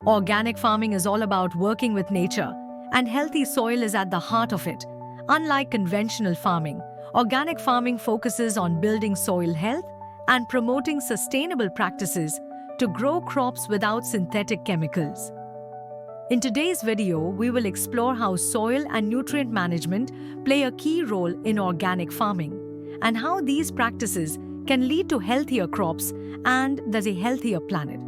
Organic farming is all about working with nature, and healthy soil is at the heart of it. Unlike conventional farming, organic farming focuses on building soil health and promoting sustainable practices to grow crops without synthetic chemicals. In today's video, we will explore how soil and nutrient management play a key role in organic farming and how these practices can lead to healthier crops and thus a healthier planet.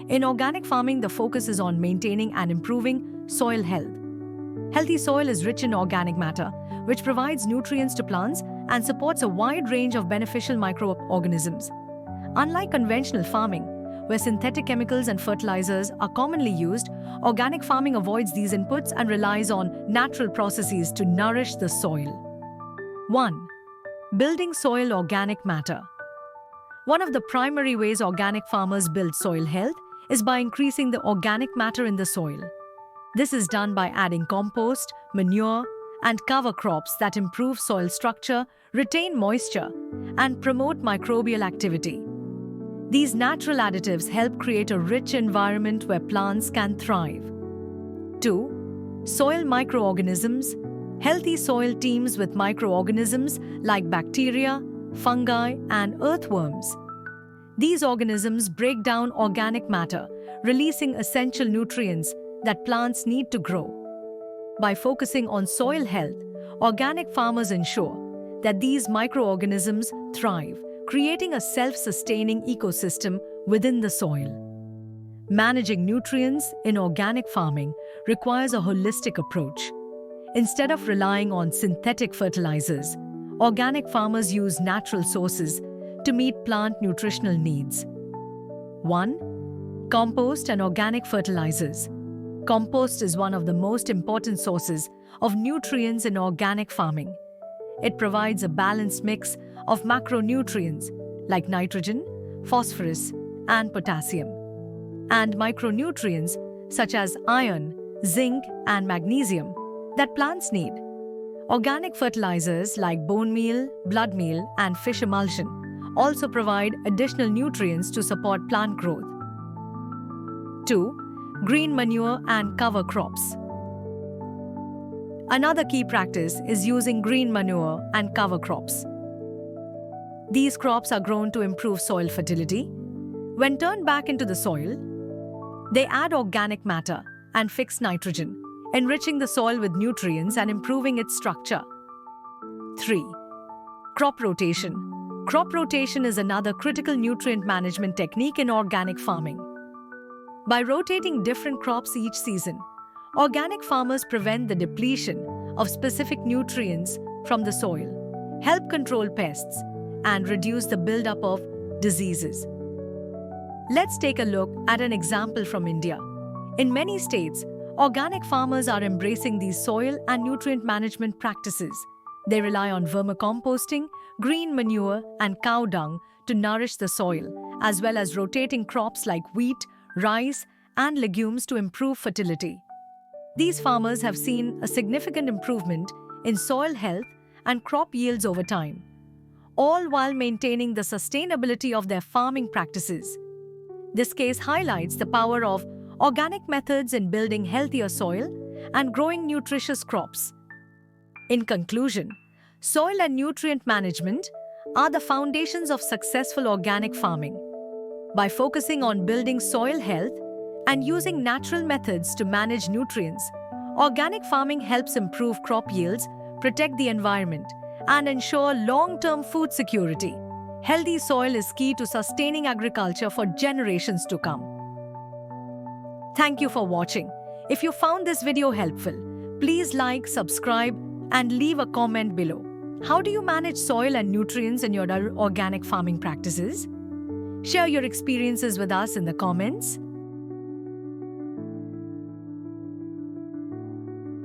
In organic farming, the focus is on maintaining and improving soil health. Healthy soil is rich in organic matter, which provides nutrients to plants and supports a wide range of beneficial microorganisms. Unlike conventional farming, where synthetic chemicals and fertilizers are commonly used, organic farming avoids these inputs and relies on natural processes to nourish the soil. 1. Building soil organic matter. One of the primary ways organic farmers build soil health is by increasing the organic matter in the soil. This is done by adding compost, manure, and cover crops that improve soil structure, retain moisture, and promote microbial activity. These natural additives help create a rich environment where plants can thrive. 2. Soil microorganisms. Healthy soil teems with microorganisms like bacteria, fungi, and earthworms. These organisms break down organic matter, releasing essential nutrients that plants need to grow. By focusing on soil health, organic farmers ensure that these microorganisms thrive, creating a self-sustaining ecosystem within the soil. Managing nutrients in organic farming requires a holistic approach. Instead of relying on synthetic fertilizers, organic farmers use natural sources to meet plant nutritional needs. 1. Compost and organic fertilizers. Compost is one of the most important sources of nutrients in organic farming. It provides a balanced mix of macronutrients like nitrogen, phosphorus, and potassium, and micronutrients such as iron, zinc, and magnesium that plants need. Organic fertilizers like bone meal, blood meal, and fish emulsion also provide additional nutrients to support plant growth. 2. Green manure and cover crops. Another key practice is using green manure and cover crops. These crops are grown to improve soil fertility. When turned back into the soil, they add organic matter and fix nitrogen, enriching the soil with nutrients and improving its structure. 3. Crop rotation. Crop rotation is another critical nutrient management technique in organic farming. By rotating different crops each season, organic farmers prevent the depletion of specific nutrients from the soil, help control pests, and reduce the buildup of diseases. Let's take a look at an example from India. In many states, organic farmers are embracing these soil and nutrient management practices. They rely on vermicomposting, green manure, and cow dung to nourish the soil, as well as rotating crops like wheat, rice, and legumes to improve fertility. These farmers have seen a significant improvement in soil health and crop yields over time, all while maintaining the sustainability of their farming practices. This case highlights the power of organic methods in building healthier soil and growing nutritious crops. In conclusion, soil and nutrient management are the foundations of successful organic farming. By focusing on building soil health and using natural methods to manage nutrients, organic farming helps improve crop yields, protect the environment, and ensure long-term food security. Healthy soil is key to sustaining agriculture for generations to come. Thank you for watching. If you found this video helpful, please like, subscribe, and leave a comment below. How do you manage soil and nutrients in your organic farming practices? Share your experiences with us in the comments.